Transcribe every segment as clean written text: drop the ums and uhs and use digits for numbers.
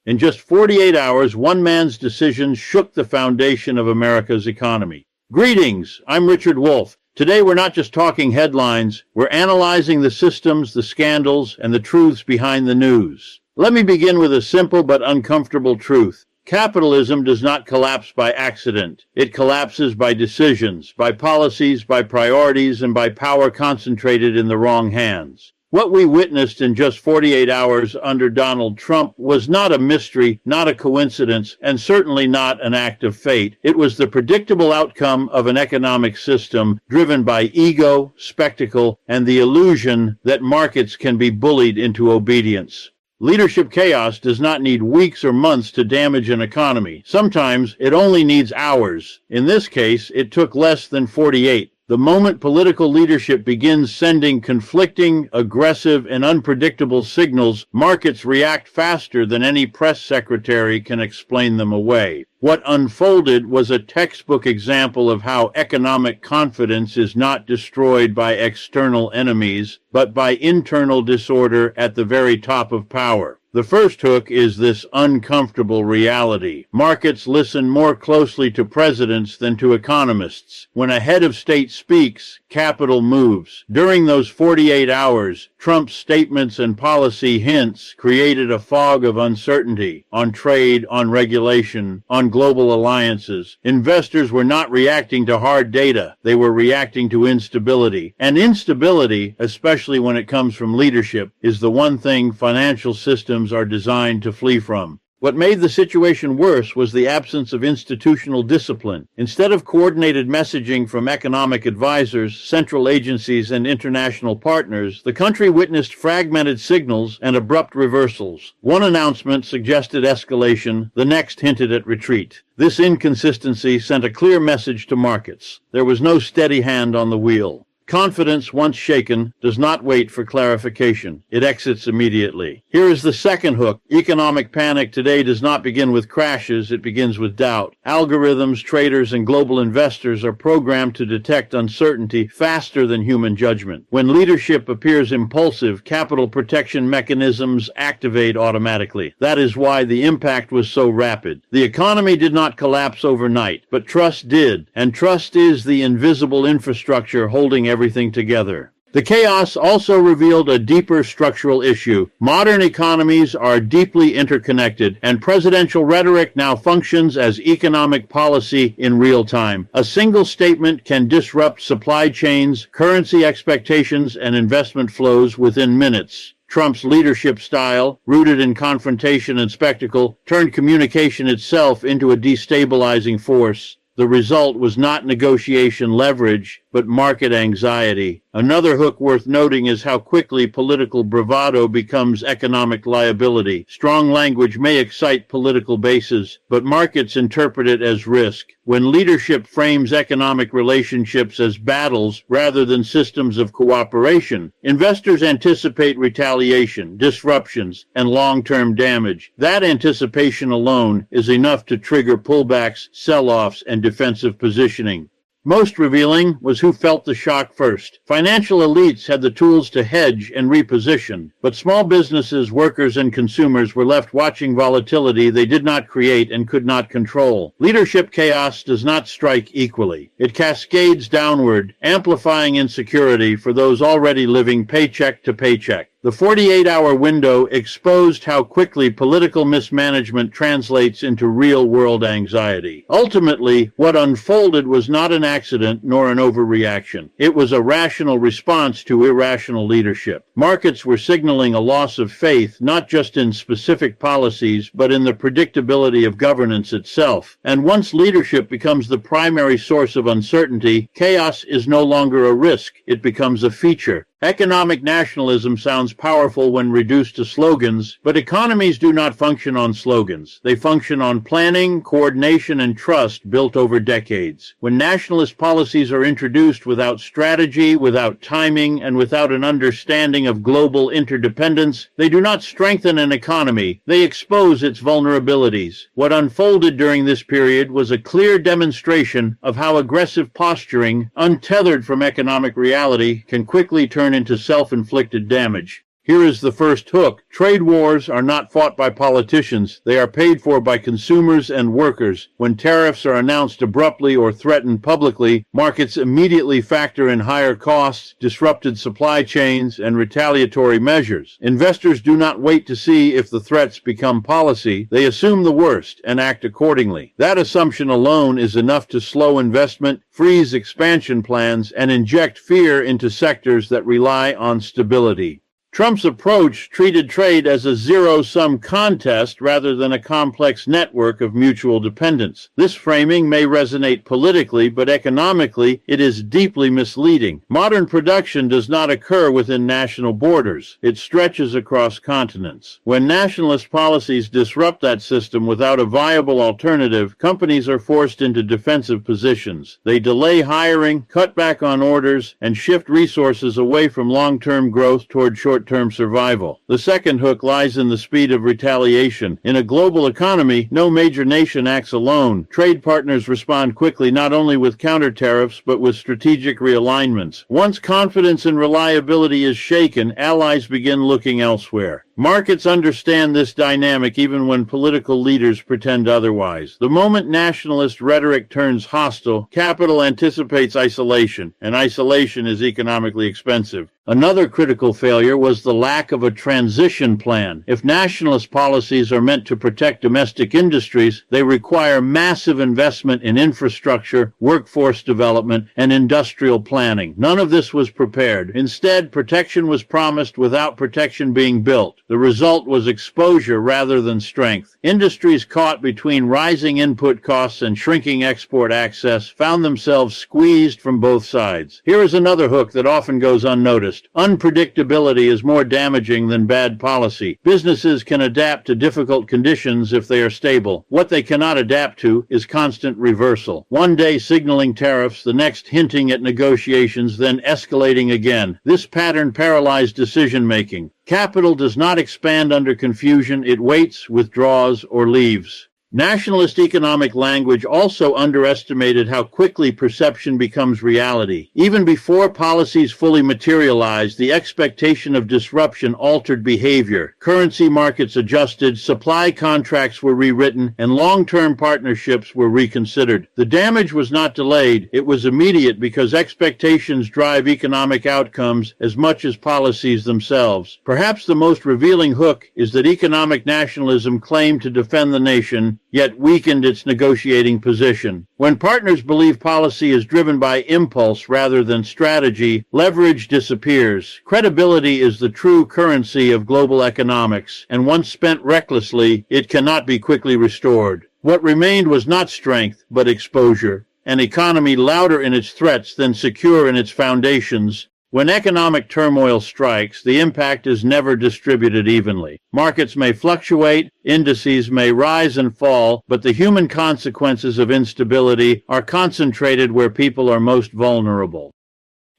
In just 48 hours, one man's decisions shook the foundation of America's economy. Greetings, I'm Richard Wolff. Today we're not just talking headlines, we're analyzing the systems, the scandals, and the truths behind the news. Let me begin with a simple but uncomfortable truth. Capitalism does not collapse by accident. It collapses by decisions, by policies, by priorities, and by power concentrated in the wrong hands. What we witnessed in just 48 hours under Donald Trump was not a mystery, not a coincidence, and certainly not an act of fate. It was the predictable outcome of an economic system driven by ego, spectacle, and the illusion that markets can be bullied into obedience. Leadership chaos does not need weeks or months to damage an economy. Sometimes it only needs hours. In this case, it took less than 48. The moment political leadership begins sending conflicting, aggressive, and unpredictable signals, markets react faster than any press secretary can explain them away. What unfolded was a textbook example of how economic confidence is not destroyed by external enemies, but by internal disorder at the very top of power. The first hook is this uncomfortable reality. Markets listen more closely to presidents than to economists. When a head of state speaks, capital moves. During those 48 hours, Trump's statements and policy hints created a fog of uncertainty on trade, on regulation, on global alliances. Investors were not reacting to hard data. They were reacting to instability. And instability, especially when it comes from leadership, is the one thing financial systems are designed to flee from. What made the situation worse was the absence of institutional discipline. Instead of coordinated messaging from economic advisors, central agencies, and international partners, the country witnessed fragmented signals and abrupt reversals. One announcement suggested escalation, the next hinted at retreat. This inconsistency sent a clear message to markets. There was no steady hand on the wheel. Confidence, once shaken, does not wait for clarification. It exits immediately. Here is the second hook. Economic panic today does not begin with crashes, it begins with doubt. Algorithms, traders, and global investors are programmed to detect uncertainty faster than human judgment. When leadership appears impulsive, capital protection mechanisms activate automatically. That is why the impact was so rapid. The economy did not collapse overnight, but trust did, and trust is the invisible infrastructure holding everything together. The chaos also revealed a deeper structural issue. Modern economies are deeply interconnected, and presidential rhetoric now functions as economic policy in real time. A single statement can disrupt supply chains, currency expectations, and investment flows within minutes. Trump's leadership style, rooted in confrontation and spectacle, turned communication itself into a destabilizing force. The result was not negotiation leverage, but market anxiety. Another hook worth noting is how quickly political bravado becomes economic liability. Strong language may excite political bases, but markets interpret it as risk. When leadership frames economic relationships as battles rather than systems of cooperation, investors anticipate retaliation, disruptions, and long-term damage. That anticipation alone is enough to trigger pullbacks, sell-offs, and defensive positioning. Most revealing was who felt the shock first. Financial elites had the tools to hedge and reposition, but small businesses, workers, and consumers were left watching volatility they did not create and could not control. Leadership chaos does not strike equally. It cascades downward, amplifying insecurity for those already living paycheck to paycheck. The 48-hour window exposed how quickly political mismanagement translates into real-world anxiety. Ultimately, what unfolded was not an accident nor an overreaction. It was a rational response to irrational leadership. Markets were signaling a loss of faith, not just in specific policies, but in the predictability of governance itself. And once leadership becomes the primary source of uncertainty, chaos is no longer a risk. It becomes a feature. Economic nationalism sounds powerful when reduced to slogans, but economies do not function on slogans. They function on planning, coordination, and trust built over decades. When nationalist policies are introduced without strategy, without timing, and without an understanding of global interdependence, they do not strengthen an economy. They expose its vulnerabilities. What unfolded during this period was a clear demonstration of how aggressive posturing, untethered from economic reality, can quickly turn into self-inflicted damage. Here is the first hook. Trade wars are not fought by politicians. They are paid for by consumers and workers. When tariffs are announced abruptly or threatened publicly, markets immediately factor in higher costs, disrupted supply chains, and retaliatory measures. Investors do not wait to see if the threats become policy. They assume the worst and act accordingly. That assumption alone is enough to slow investment, freeze expansion plans, and inject fear into sectors that rely on stability. Trump's approach treated trade as a zero-sum contest rather than a complex network of mutual dependence. This framing may resonate politically, but economically it is deeply misleading. Modern production does not occur within national borders. It stretches across continents. When nationalist policies disrupt that system without a viable alternative, companies are forced into defensive positions. They delay hiring, cut back on orders, and shift resources away from long-term growth toward short-term survival. The second hook lies in the speed of retaliation. In a global economy, no major nation acts alone. Trade partners respond quickly not only with counter tariffs but with strategic realignments. Once confidence and reliability is shaken, allies begin looking elsewhere. Markets understand this dynamic even when political leaders pretend otherwise. The moment nationalist rhetoric turns hostile, capital anticipates isolation, and isolation is economically expensive. Another critical failure was the lack of a transition plan. If nationalist policies are meant to protect domestic industries, they require massive investment in infrastructure, workforce development, and industrial planning. None of this was prepared. Instead, protection was promised without protection being built. The result was exposure rather than strength. Industries caught between rising input costs and shrinking export access found themselves squeezed from both sides. Here is another hook that often goes unnoticed. Unpredictability is more damaging than bad policy. Businesses can adapt to difficult conditions if they are stable. What they cannot adapt to is constant reversal. One day signaling tariffs, the next hinting at negotiations, then escalating again. This pattern paralyzed decision-making. Capital does not expand under confusion. It waits, withdraws, or leaves. Nationalist economic language also underestimated how quickly perception becomes reality. Even before policies fully materialized, the expectation of disruption altered behavior. Currency markets adjusted, supply contracts were rewritten, and long-term partnerships were reconsidered. The damage was not delayed, it was immediate because expectations drive economic outcomes as much as policies themselves. Perhaps the most revealing hook is that economic nationalism claimed to defend the nation, yet weakened its negotiating position. When partners believe policy is driven by impulse rather than strategy, leverage disappears. Credibility is the true currency of global economics, and once spent recklessly, it cannot be quickly restored. What remained was not strength, but exposure. An economy louder in its threats than secure in its foundations. When economic turmoil strikes, the impact is never distributed evenly. Markets may fluctuate, indices may rise and fall, but the human consequences of instability are concentrated where people are most vulnerable.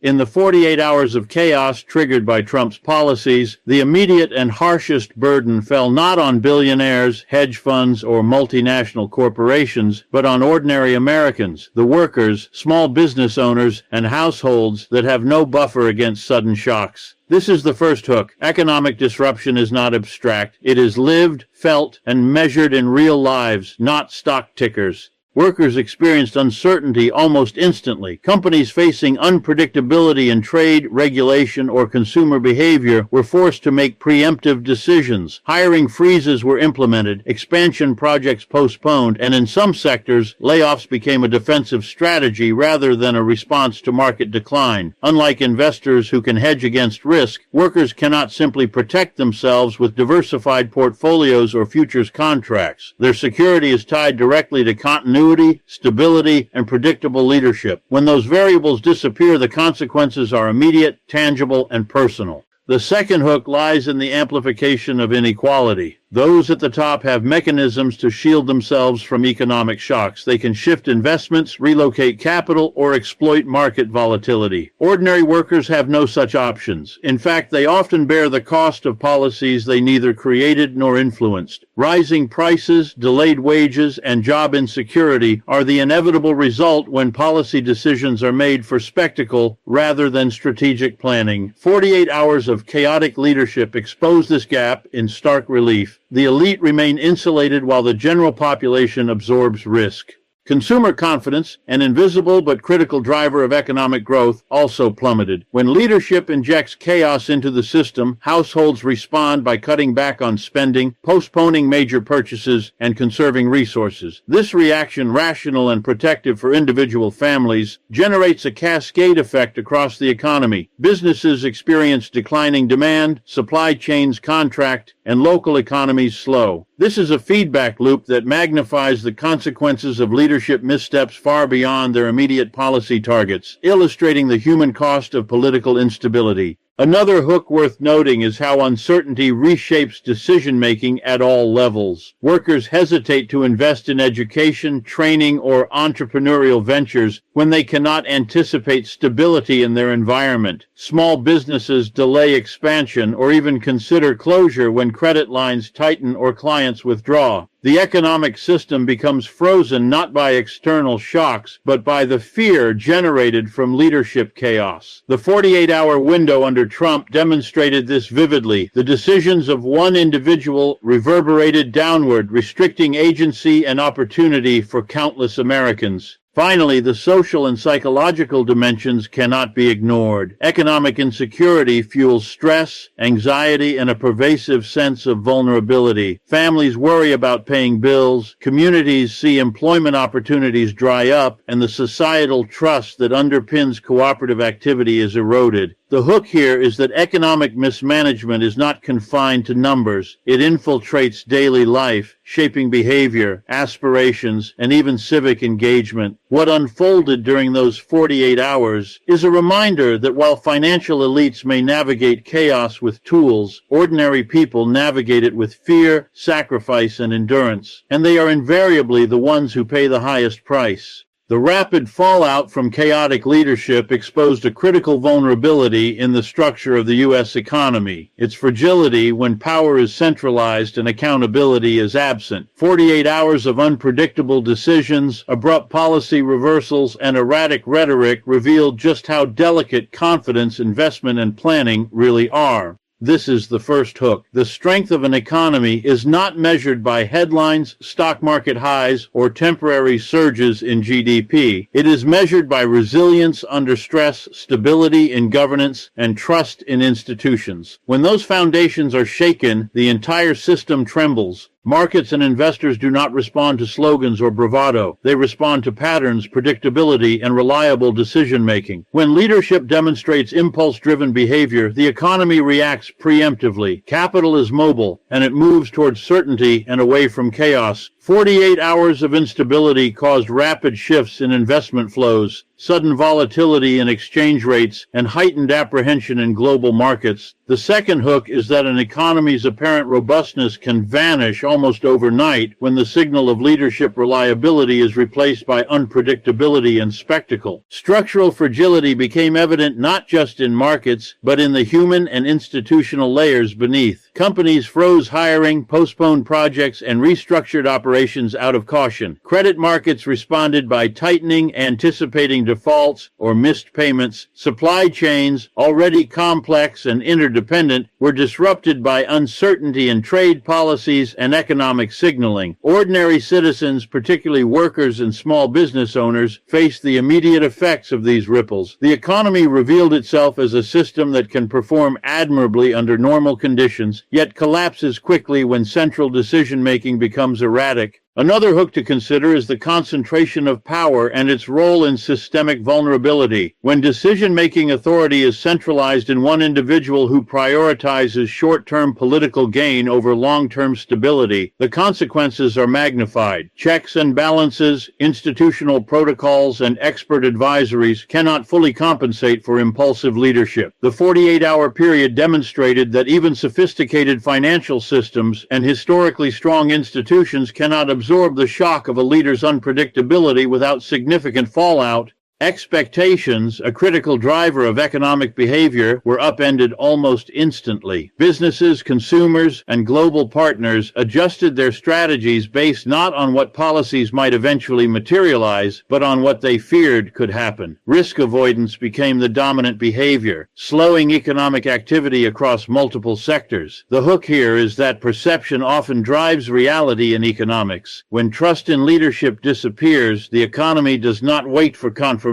In the 48 hours of chaos triggered by Trump's policies, the immediate and harshest burden fell not on billionaires, hedge funds, or multinational corporations, but on ordinary Americans, the workers, small business owners, and households that have no buffer against sudden shocks. This is the first hook. Economic disruption is not abstract. It is lived, felt, and measured in real lives, not stock tickers. Workers experienced uncertainty almost instantly. Companies facing unpredictability in trade, regulation, or consumer behavior were forced to make preemptive decisions. Hiring freezes were implemented, expansion projects postponed, and in some sectors, layoffs became a defensive strategy rather than a response to market decline. Unlike investors who can hedge against risk, workers cannot simply protect themselves with diversified portfolios or futures contracts. Their security is tied directly to continuity, stability, and predictable leadership. When those variables disappear, the consequences are immediate, tangible, and personal. The second hook lies in the amplification of inequality. Those at the top have mechanisms to shield themselves from economic shocks. They can shift investments, relocate capital, or exploit market volatility. Ordinary workers have no such options. In fact, they often bear the cost of policies they neither created nor influenced. Rising prices, delayed wages, and job insecurity are the inevitable result when policy decisions are made for spectacle rather than strategic planning. 48 hours of chaotic leadership expose this gap in stark relief. The elite remain insulated while the general population absorbs risk. Consumer confidence, an invisible but critical driver of economic growth, also plummeted. When leadership injects chaos into the system, households respond by cutting back on spending, postponing major purchases, and conserving resources. This reaction, rational and protective for individual families, generates a cascade effect across the economy. Businesses experience declining demand, supply chains contract, and local economies slow. This is a feedback loop that magnifies the consequences of leadership missteps far beyond their immediate policy targets, illustrating the human cost of political instability. Another hook worth noting is how uncertainty reshapes decision-making at all levels. Workers hesitate to invest in education, training, or entrepreneurial ventures when they cannot anticipate stability in their environment. Small businesses delay expansion or even consider closure when credit lines tighten or clients withdraw. The economic system becomes frozen not by external shocks, but by the fear generated from leadership chaos. The 48-hour window under Trump demonstrated this vividly. The decisions of one individual reverberated downward, restricting agency and opportunity for countless Americans. Finally, the social and psychological dimensions cannot be ignored. Economic insecurity fuels stress, anxiety, and a pervasive sense of vulnerability. Families worry about paying bills, communities see employment opportunities dry up, and the societal trust that underpins cooperative activity is eroded. The hook here is that economic mismanagement is not confined to numbers. It infiltrates daily life, shaping behavior, aspirations, and even civic engagement. What unfolded during those 48 hours is a reminder that while financial elites may navigate chaos with tools, ordinary people navigate it with fear, sacrifice, and endurance. And they are invariably the ones who pay the highest price. The rapid fallout from chaotic leadership exposed a critical vulnerability in the structure of the U.S. economy, its fragility when power is centralized and accountability is absent. 48 hours of unpredictable decisions, abrupt policy reversals, and erratic rhetoric revealed just how delicate confidence, investment, and planning really are. This is the first hook. The strength of an economy is not measured by headlines, stock market highs, or temporary surges in GDP. It is measured by resilience under stress, stability in governance, and trust in institutions. When those foundations are shaken, the entire system trembles. Markets and investors do not respond to slogans or bravado. They respond to patterns, predictability, and reliable decision-making. When leadership demonstrates impulse-driven behavior, the economy reacts preemptively. Capital is mobile, and it moves towards certainty and away from chaos. 48 hours of instability caused rapid shifts in investment flows, sudden volatility in exchange rates, and heightened apprehension in global markets. The second hook is that an economy's apparent robustness can vanish almost overnight when the signal of leadership reliability is replaced by unpredictability and spectacle. Structural fragility became evident not just in markets, but in the human and institutional layers beneath. Companies froze hiring, postponed projects, and restructured operations out of caution. Credit markets responded by tightening, anticipating defaults or missed payments. Supply chains, already complex and interdependent, were disrupted by uncertainty in trade policies and economic signaling. Ordinary citizens, particularly workers and small business owners, faced the immediate effects of these ripples. The economy revealed itself as a system that can perform admirably under normal conditions, yet collapses quickly when central decision-making becomes erratic. Another hook to consider is the concentration of power and its role in systemic vulnerability. When decision-making authority is centralized in one individual who prioritizes short-term political gain over long-term stability, the consequences are magnified. Checks and balances, institutional protocols, and expert advisories cannot fully compensate for impulsive leadership. The 48-hour period demonstrated that even sophisticated financial systems and historically strong institutions cannot absorb the shock of a leader's unpredictability without significant fallout. Expectations, a critical driver of economic behavior, were upended almost instantly. Businesses, consumers, and global partners adjusted their strategies based not on what policies might eventually materialize, but on what they feared could happen. Risk avoidance became the dominant behavior, slowing economic activity across multiple sectors. The hook here is that perception often drives reality in economics. When trust in leadership disappears, the economy does not wait for confirmation.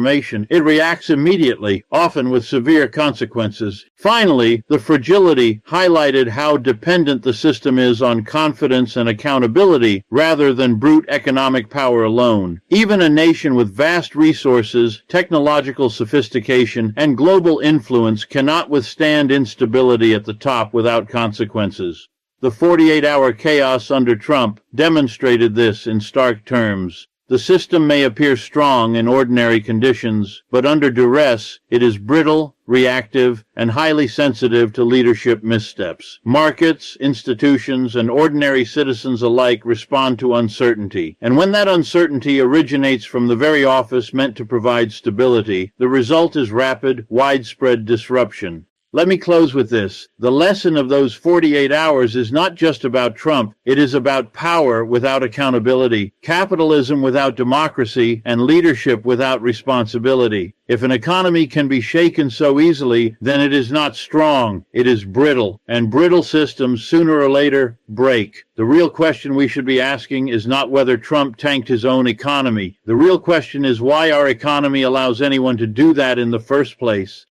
It reacts immediately, often with severe consequences. Finally, the fragility highlighted how dependent the system is on confidence and accountability rather than brute economic power alone. Even a nation with vast resources, technological sophistication, and global influence cannot withstand instability at the top without consequences. The 48-hour chaos under Trump demonstrated this in stark terms. The system may appear strong in ordinary conditions, but under duress, it is brittle, reactive, and highly sensitive to leadership missteps. Markets, institutions, and ordinary citizens alike respond to uncertainty, and when that uncertainty originates from the very office meant to provide stability, the result is rapid, widespread disruption. Let me close with this. The lesson of those 48 hours is not just about Trump. It is about power without accountability, capitalism without democracy, and leadership without responsibility. If an economy can be shaken so easily, then it is not strong. It is brittle, and brittle systems sooner or later break. The real question we should be asking is not whether Trump tanked his own economy. The real question is why our economy allows anyone to do that in the first place.